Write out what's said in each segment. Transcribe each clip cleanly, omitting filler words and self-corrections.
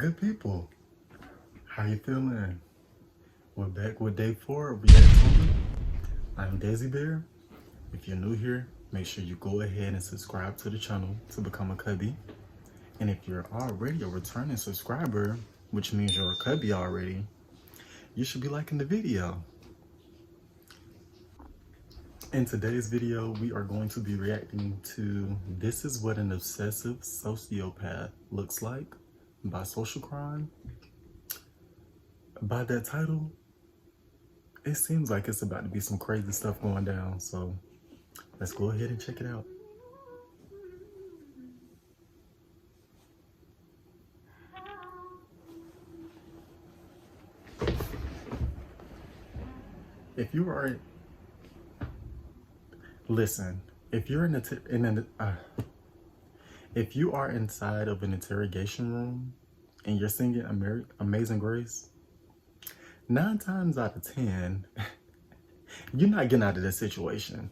Good people, how you feeling? We're back with day 4 of Reactober. I'm Daisy Bear. If you're new here, make sure you go ahead and subscribe to the channel to become a cubby. And if you're already a returning subscriber, which means you're a cubby already, you should be liking the video. In today's video, we are going to be reacting to This Is What an Obsessive Sociopath Looks Like by Social Crime. By that title, it seems like it's about to be some crazy stuff going down, so let's go ahead and check it out. If you are, listen, if you're if you are inside of an interrogation room and you're singing Amazing Grace, 9 times out of 10, you're not getting out of this situation.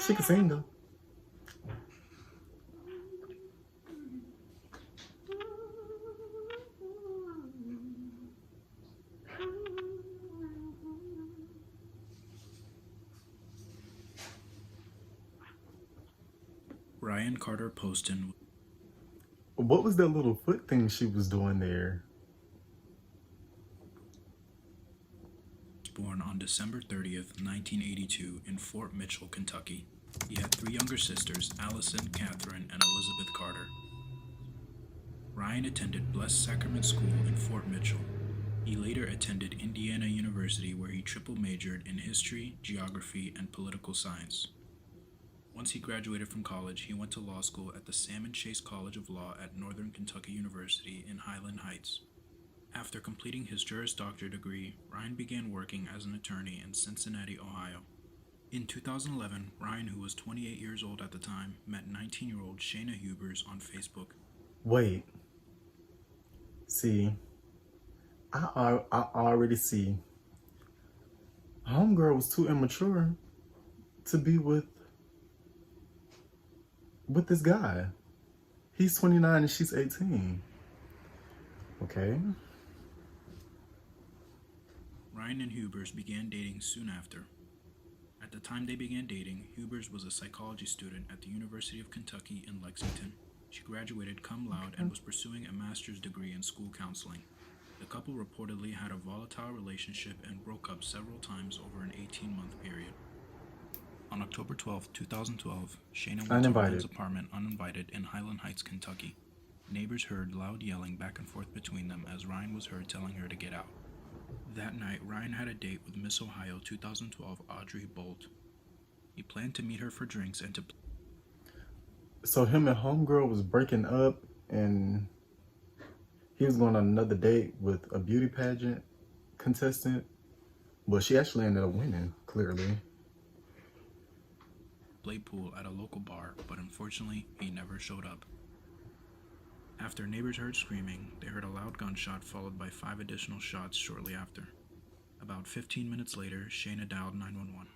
She can sing though. Ryan Carter Poston. What was that little foot thing she was doing there? Born on December 30th, 1982 in Fort Mitchell, Kentucky. He had 3 younger sisters, Allison, Catherine, and Elizabeth Carter. Ryan attended Blessed Sacrament School in Fort Mitchell. He later attended Indiana University, where he triple majored in history, geography, and political science. Once he graduated from college, he went to law school at the Salmon Chase College of Law at Northern Kentucky University in Highland Heights. After completing his Juris Doctor degree, Ryan began working as an attorney in Cincinnati, Ohio. In 2011, Ryan, who was 28 years old at the time, met 19-year-old Shayna Hubers on Facebook. Wait. See, I already see. Homegirl was too immature to be with this guy. He's 29 and she's 18. Okay. Ryan and Hubers began dating soon after. At the time they began dating, Hubers was a psychology student at the University of Kentucky in Lexington. She graduated cum laude and was pursuing a master's degree in school counseling. The couple reportedly had a volatile relationship and broke up several times over an 18-month period. On October 12, 2012, Shayna went to Ryan's apartment uninvited in Highland Heights, Kentucky. Neighbors heard loud yelling back and forth between them as Ryan was heard telling her to get out. That night, Ryan had a date with Miss Ohio 2012 Audrey Bolt. He planned to meet her for drinks and to... So him and homegirl was breaking up and he was going on another date with a beauty pageant contestant. Well, she actually ended up winning, clearly. Play pool at a local bar, but unfortunately, he never showed up. After neighbors heard screaming, they heard a loud gunshot followed by 5 additional shots shortly after. About 15 minutes later, Shayna dialed 911.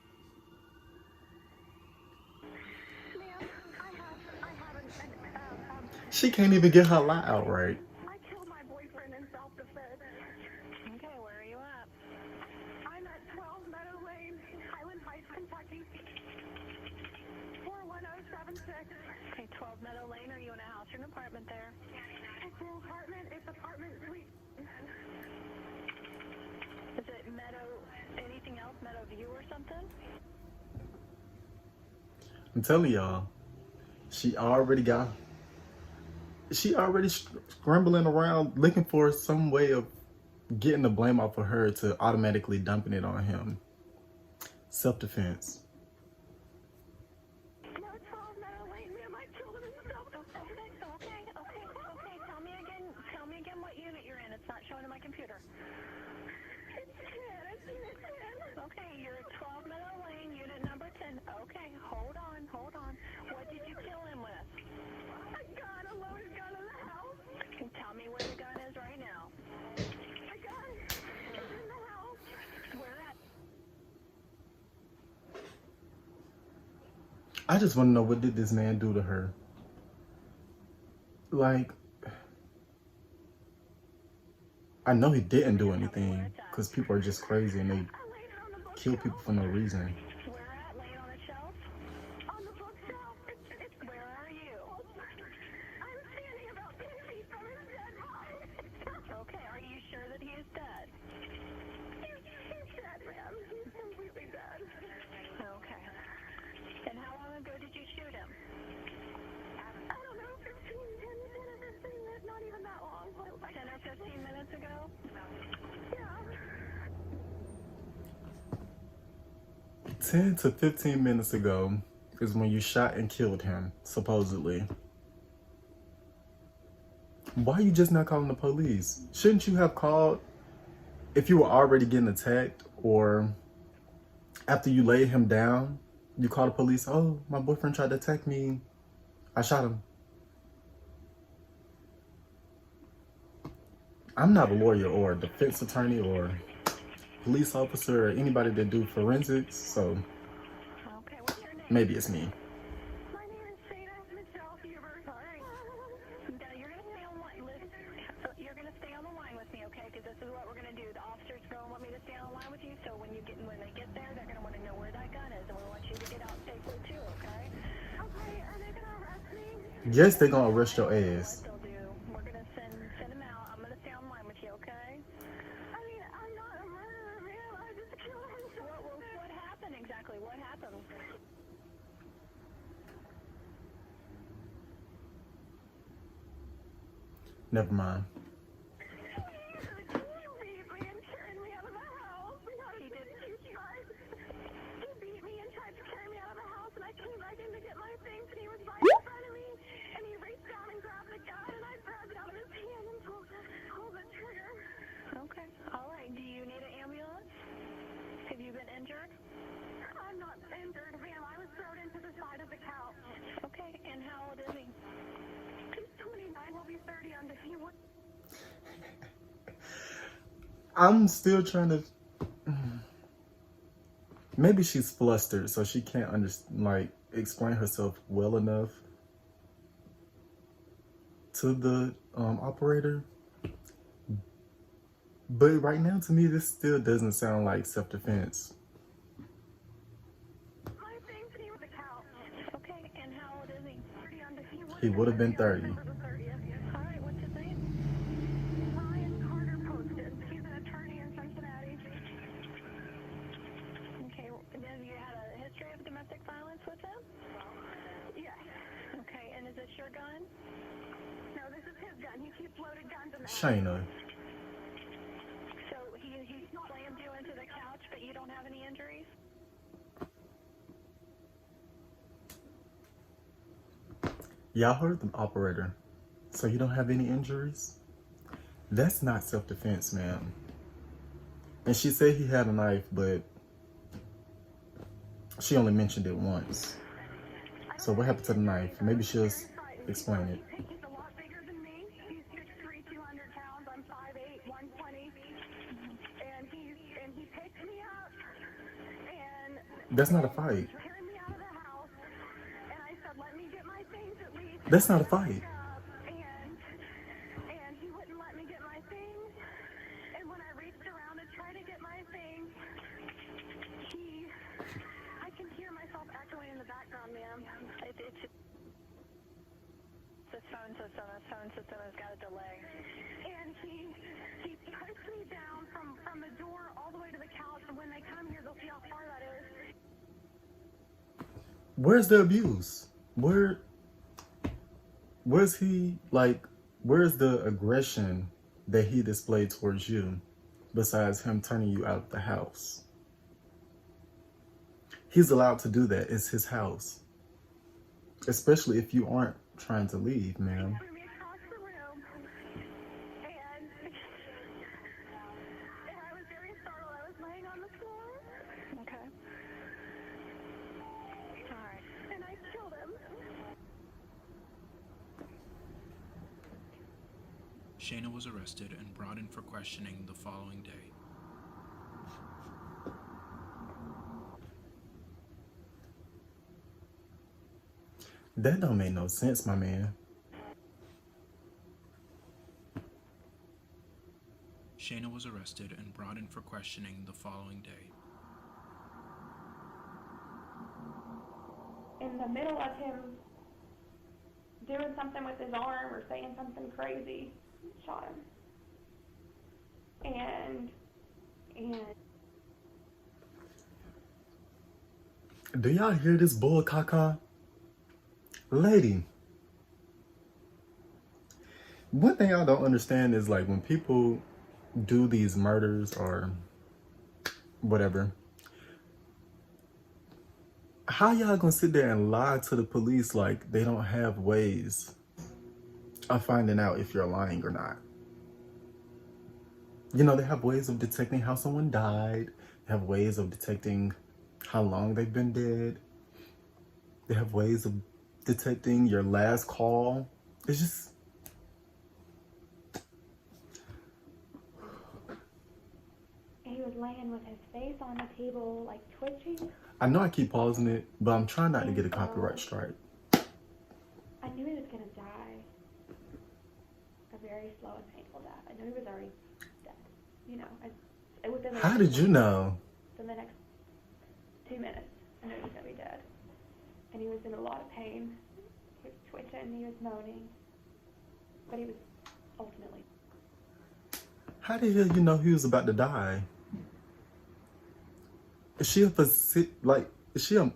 She can't even get her lie out right. I killed my boyfriend in self-defense. Okay, where are you at? I'm at 12 Meadow Lane, Highland Heights, Kentucky. 41076. Okay, 12 Meadow Lane. Are you in a house or an apartment there? It's an apartment. It's apartment suite. Is it Meadow, anything else? Meadow View or something? I'm telling y'all, she already scrambling around looking for some way of getting the blame off of her to automatically dumping it on him. Self-defense. No, 12 Meadow Lane. Me and my children in self-defense. Okay. Tell me again what unit you're in. It's not showing in my computer. It's 10. I've seen it 10. Okay, you're at 12 Meadow Lane, unit number 10. Okay, hold on. What did you kill him with? A gun, a loaded gun in the house. Tell me where the gun is right now. A gun is in the house. Where at? I just want to know, what did this man do to her? Like, I know he didn't do anything, because people are just crazy and they kill people for no reason. Where at? Laying on a shelf? On the bookshelf. Where are you? I'm standing about 10 feet from his dead body. Okay, are you sure that he is dead? He's dead, ma'am. He's completely dead. Okay. And how long ago did you shoot him? I don't know, 10 or 15 minutes, not even that long. 10 or 15 minutes ago? Yeah. 10 to 15 minutes ago is when you shot and killed him, supposedly. Why are you just not calling the police? Shouldn't you have called if you were already getting attacked, or after you laid him down, you call the police? Oh, my boyfriend tried to attack me. I shot him. I'm not a lawyer or a defense attorney or police officer or anybody that do forensics, so Okay, what's your name? maybe it's me. My name is Shana Michelle Huber. Sorry. Now you're gonna stay on line. Listen, you're gonna stay on the line with me, okay? Because this is what we're gonna do. The officers don't want me to stay on the line with you. So when they get there, they're gonna want to know where that gun is, and we want you to get out safely too, okay? Okay. Are they gonna arrest me? Yes, they're gonna arrest your ass. They'll do. We're gonna send them out. I'm gonna stay on the line with you, okay? I mean, I'm not a murderer, man. I just killed him. What happened exactly? What happened? Never mind. Okay. All right. Do you need an ambulance? Have you been injured? I'm not injured, ma'am. I was thrown into the side of the couch. Okay. And how old is he? He's 29. He'll be 30 on the few. I'm still trying to. Maybe she's flustered, so she can't explain herself well enough to the operator. But right now, to me, this still doesn't sound like self-defense. Okay, and how old is he? He would have been 30. All right, what's his name? Ryan Carter Posted. He's an attorney in Cincinnati. Okay, have you had a history of domestic violence with him? Yes. Okay, and is this your gun? No, this is his gun. He keeps loaded guns in the Shayna. So he slammed you into the couch, but you don't have any injuries? Y'all heard the operator. So you don't have any injuries? That's not self-defense, ma'am. And she said he had a knife, but she only mentioned it once. So what happened to the knife? Maybe she'll explain it. He's a lot bigger than me. He's 6'3", 200 pounds. I'm 5'8", 120. And he picked me up and That's not a fight. carried me out of the house. And I said, let me get my things at least. That's not a fight. And he wouldn't let me get my things. And when I reached around to try to get my things, I can hear myself echoing in the background, ma'am. This phone system has got a delay. And he pushed me down from the door all the way to the couch. And when they come here, they'll see how far that is. Where's the abuse? Where's the aggression that he displayed towards you besides him turning you out of the house? He's allowed to do that. It's his house. Especially if you aren't trying to leave, ma'am. Threw me across the room. And I was very startled. I was laying on the floor. Okay. All right. And I killed him. Shayna was arrested and brought in for questioning the following day. That don't make no sense, my man. Shayna was arrested and brought in for questioning the following day. In the middle of him doing something with his arm or saying something crazy, shot him. And Do y'all hear this bull caca? Lady, one thing I don't understand is like when people do these murders or whatever, how y'all gonna sit there and lie to the police like they don't have ways of finding out if you're lying or not? You know, they have ways of detecting how someone died. They have ways of detecting how long they've been dead. They have ways of detecting your last call. It's just... he was laying with his face on the table, like twitching. I know I keep pausing it, but I'm trying not to get a copyright strike. I knew he was going to die. A very slow and painful death. I knew he was already dead. You know, within the How did you know? In the next 2 minutes, I knew he was going to be dead. And he was in a lot of pain. He was twitching, he was moaning. But he was ultimately... How the hell you know he was about to die? Is she a is she a...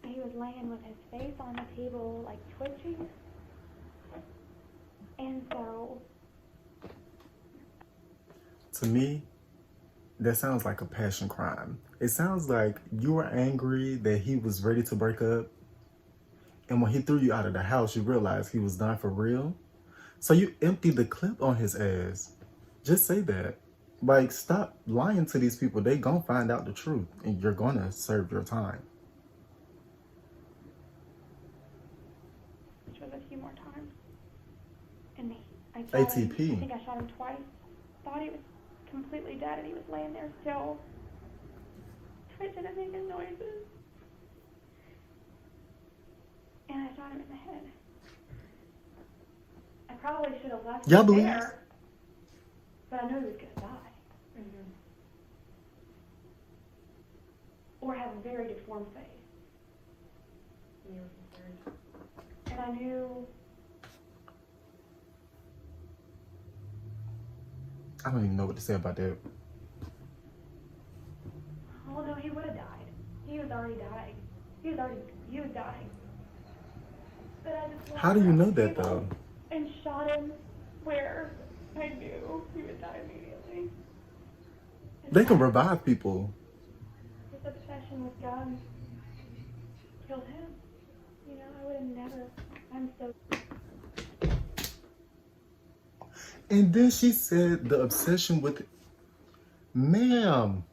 He was laying with his face on the table, like twitching. And so... To me, that sounds like a passion crime. It sounds like you were angry that he was ready to break up. And when he threw you out of the house, you realized he was done for real. So you emptied the clip on his ass. Just say that. Like, stop lying to these people. They gonna find out the truth and you're gonna serve your time. Which was a few more times. And I shot ATP. him, I think I shot him twice. Thought he was completely dead and he was laying there still, twitching and making noises. And I shot him in the head. I probably should have left Y'all him believe there, but I knew he was going to die. Mm-hmm. Or have a very deformed face. And you were concerned. And I knew... I don't even know what to say about that. Oh no, he would have died. He was already dying. He was dying. But I just How do you know that though? And shot him where I knew he would die immediately. They can revive people. His obsession with guns killed him. You know, I would have never. I'm so... And then she said the obsession with... Ma'am.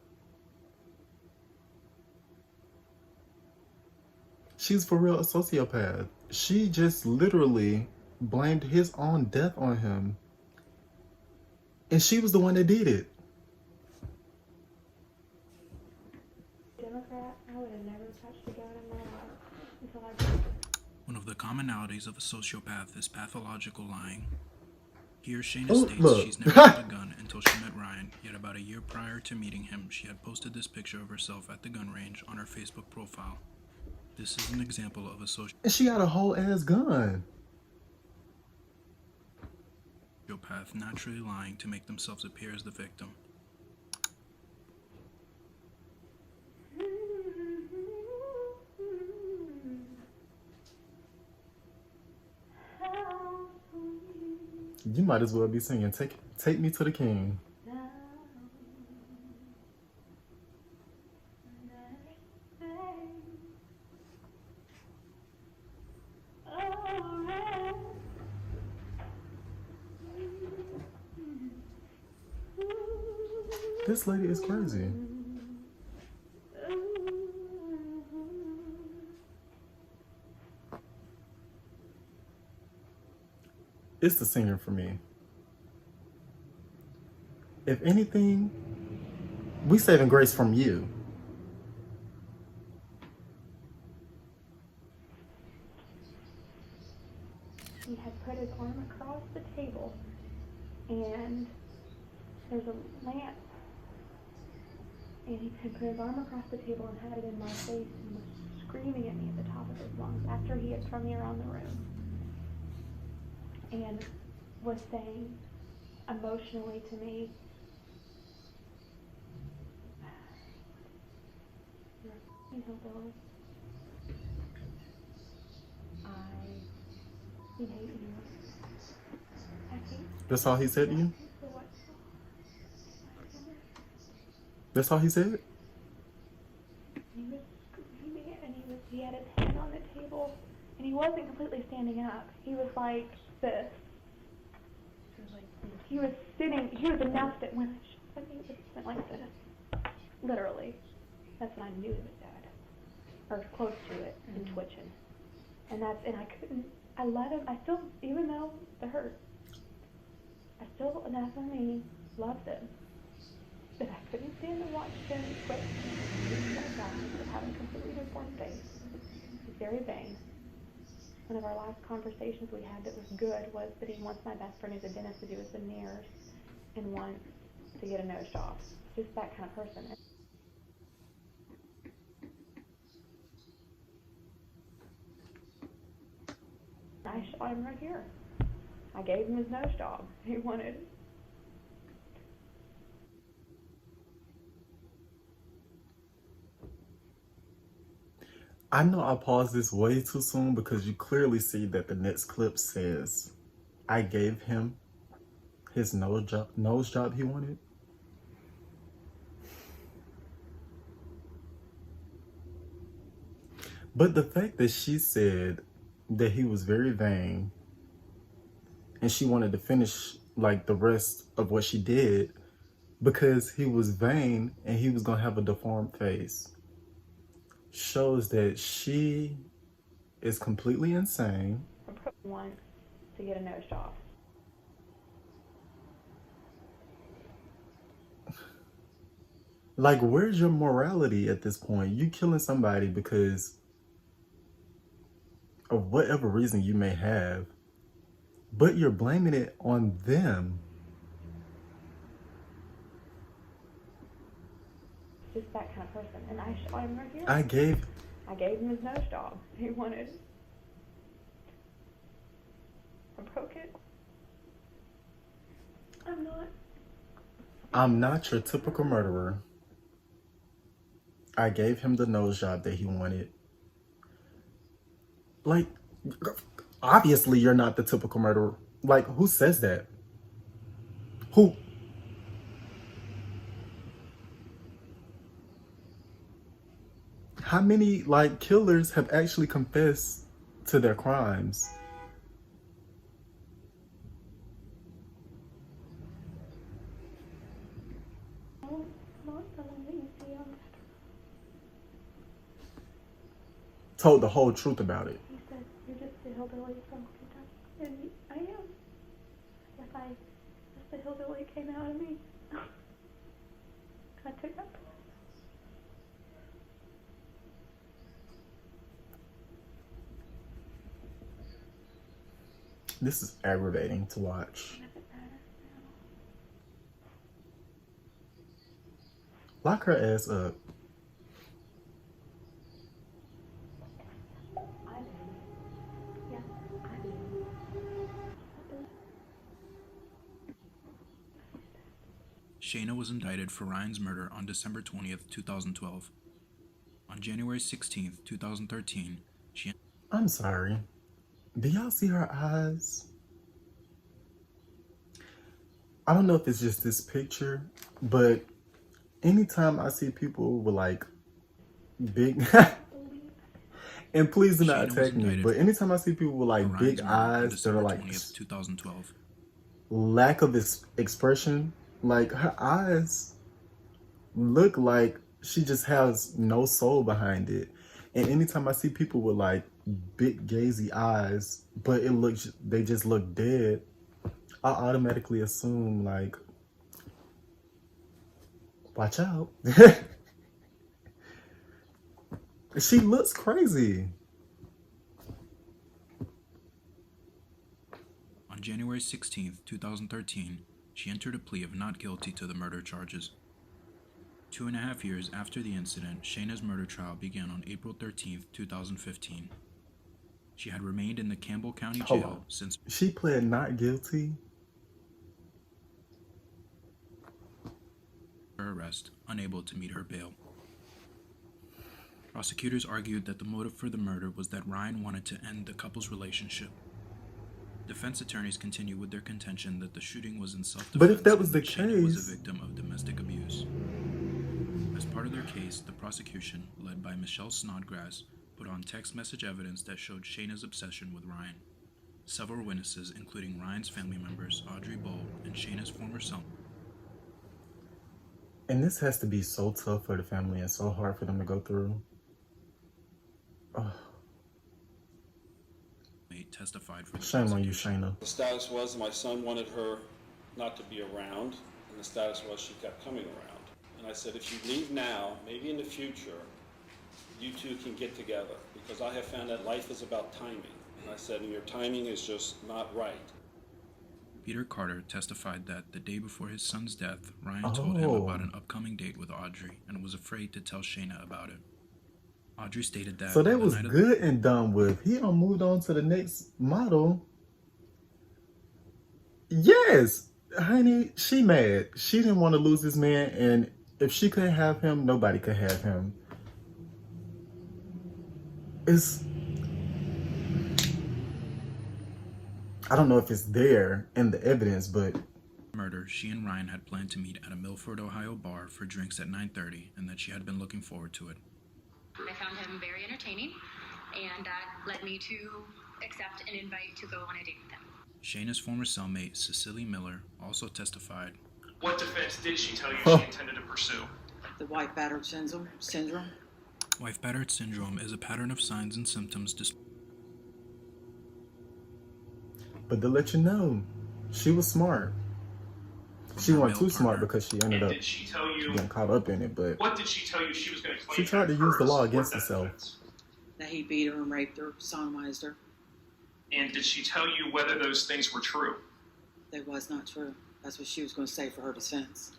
She's for real a sociopath. She just literally blamed his own death on him. And she was the one that did it. Democrat, I would have never touched a gun in my life until I did. One of the commonalities of a sociopath is pathological lying. Here, Shayna Oh, states look. she's never had a gun until she met Ryan, yet about a year prior to meeting him, she had posted this picture of herself at the gun range on her Facebook profile. This is an example of a And she got a whole ass gun. sociopath naturally lying to make themselves appear as the victim. You might as well be singing Take Me to the King. This lady is crazy. It's the singer for me. If anything, we saving grace from you. table, and there's a lamp, and he had put his arm across the table and had it in my face and was screaming at me at the top of his lungs after he had thrown me around the room, and was saying emotionally to me, "You're a f***ing hillbilly. I hate you. I hate you." That's all he said to you? That's all he said? He was screaming, and he had his hand on the table, and he wasn't completely standing up. He was like this. He was sitting. He was enough that when I think it went like this, literally. That's when I knew he was dead, or close to it, and twitching. And I couldn't. I let him. I still, even though it hurt, I still, and that's what I mean, loved him. But I couldn't stand to watch him quit. That guy was having a completely deformed face. He's very vain. One of our last conversations we had that was good was that he wants my best friend who's a dentist to do his veneers and wants to get a nose job. Just that kind of person. I shot him right here. I gave him his nose job. He wanted. I know I paused this way too soon because you clearly see that the next clip says, I gave him his nose job he wanted. But the fact that she said that he was very vain and she wanted to finish like the rest of what she did because he was vain and he was going to have a deformed face shows that she is completely insane. Wants to get a nose job. Like, where's your morality at this point? You killing somebody because of whatever reason you may have, but you're blaming it on them. Just that kind of person. And I shot him right here. I gave him his nose job. He wanted. I broke it. I'm not your typical murderer. I gave him the nose job that he wanted. Like, obviously you're not the typical murderer. Like, who says that? Who? How many, like, killers have actually confessed to their crimes? Told the whole truth about it. He said, "You're just a hillbilly from Kentucky." And I am. Just the hillbilly came out of me. I took that. This is aggravating to watch. Lock her ass up. Shayna was indicted for Ryan's murder on December 20th, 2012. On January 16th, 2013, I'm sorry. Do y'all see her eyes? I don't know if it's just this picture, but anytime I see people with like big and please do not attack me, but anytime I see people with like big eyes that are like 2012. Lack of expression, like her eyes look like she just has no soul behind it. And anytime I see people with like big gazy eyes, but they just look dead, I automatically assume like, watch out. She looks crazy. On January 16, 2013, she entered a plea of not guilty to the murder charges. 2.5 years after the incident, Shayna's murder trial began on April 13, 2015. She had remained in the Campbell County Hold Jail on. since She pled not guilty. her arrest, unable to meet her bail. Prosecutors argued that the motive for the murder was that Ryan wanted to end the couple's relationship. Defense attorneys continue with their contention that the shooting was in self-defense. But if that was the and Shayna was case- a victim of domestic abuse. As part of their case, the prosecution, led by Michelle Snodgrass, put on text message evidence that showed Shayna's obsession with Ryan. Several witnesses, including Ryan's family members, Audrey Bowe, and Shayna's former cellmate, And this has to be so tough for the family and so hard for them to go through. Oh, testified for the shame on you, prosecution. Shayna. The status was my son wanted her not to be around, and the status was she kept coming around. And I said, if you leave now, maybe in the future, you two can get together, because I have found that life is about timing. And I said, and your timing is just not right. Peter Carter testified that the day before his son's death, Ryan told him about an upcoming date with Audrey and was afraid to tell Shayna about it. Audrey stated that So that on the was night of good and done with. He done moved on to the next model. Yes, honey, she mad. She didn't want to lose this man, and if she couldn't have him, nobody could have him. I don't know if it's there in the evidence, but murder, she and Ryan had planned to meet at a Milford, Ohio bar for drinks at 9:30, and that she had been looking forward to it. I found him very entertaining, and that led me to accept an invite to go on a date with him. Shayna's former cellmate, Cecily Miller, also testified. What defense did she tell you she intended to pursue? The wife battered syndrome. Wife battered syndrome is a pattern of signs and symptoms But to let you know, she was smart. She her wasn't male too smart partner. because she ended And up did she tell you, getting caught up in it, but what did she tell you she was going to claim? she tried to at use the first? law What against that herself. defense? That he beat her and raped her, sodomized her. And did she tell you whether those things were true? That was not true. That's what she was going to say for her defense.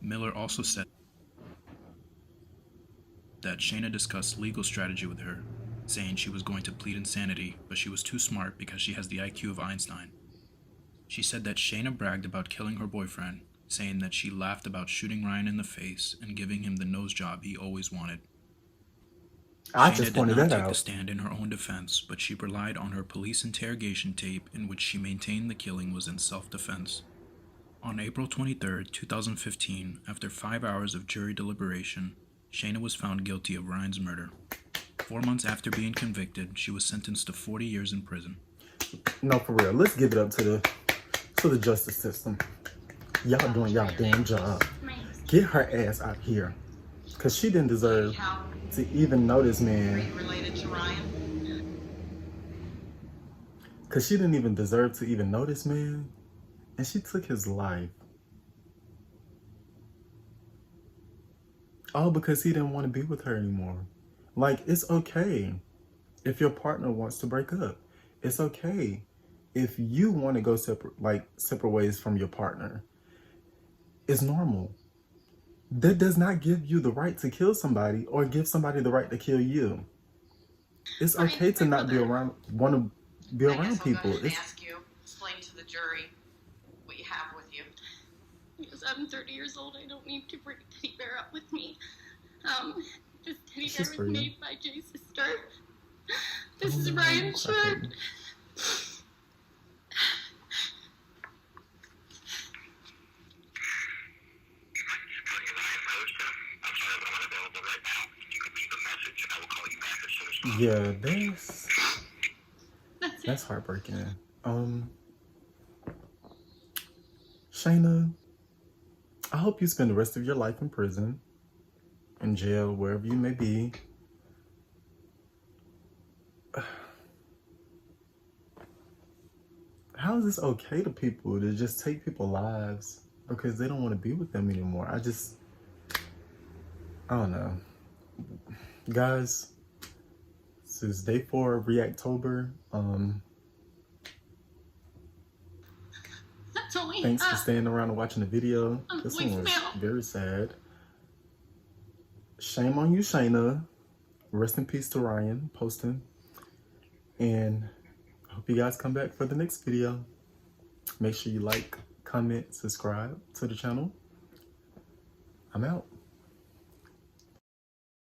Miller also said that Shayna discussed legal strategy with her, saying she was going to plead insanity, but she was too smart because she has the IQ of Einstein. She said that Shayna bragged about killing her boyfriend, saying that she laughed about shooting Ryan in the face and giving him the nose job he always wanted. I Shayna just did pointed not that take the out. stand in her own defense, but she relied on her police interrogation tape in which she maintained the killing was in self-defense. On April 23, 2015, after 5 hours of jury deliberation, Shayna was found guilty of Ryan's murder. 4 months after being convicted, she was sentenced to 40 years in prison. No, for real. Let's give it up to the justice system. Y'all doing y'all damn job. Get her ass out here. Because she didn't deserve to even know this man. Related to Ryan? Because she didn't even deserve to even know this man. And she took his life. All because he didn't want to be with her anymore. Like, it's okay if your partner wants to break up. It's okay if you want to go separate ways from your partner. It's normal. That does not give you the right to kill somebody or give somebody the right to kill you. It's okay to not be around, want to be around people. Ask you, explain to the jury what you have with you. Because I'm 30 years old, I don't need to bring a teddy bear up with me. This teddy She's bear was free. made by Jay's sister. This Oh, is no, Ryan's okay. shirt. Yeah, That's that's it. heartbreaking. Shayna, I hope you spend the rest of your life in prison, in jail, wherever you may be. How is this okay to people to just take people's lives because they don't want to be with them anymore? I don't know. Guys, this is day 4 of Reactober. Thanks for staying around and watching the video. This one was voicemail. very sad. Shame on you, Shayna. Rest in peace to Ryan posting. And I hope you guys come back for the next video. Make sure you like, comment, subscribe to the channel. I'm out.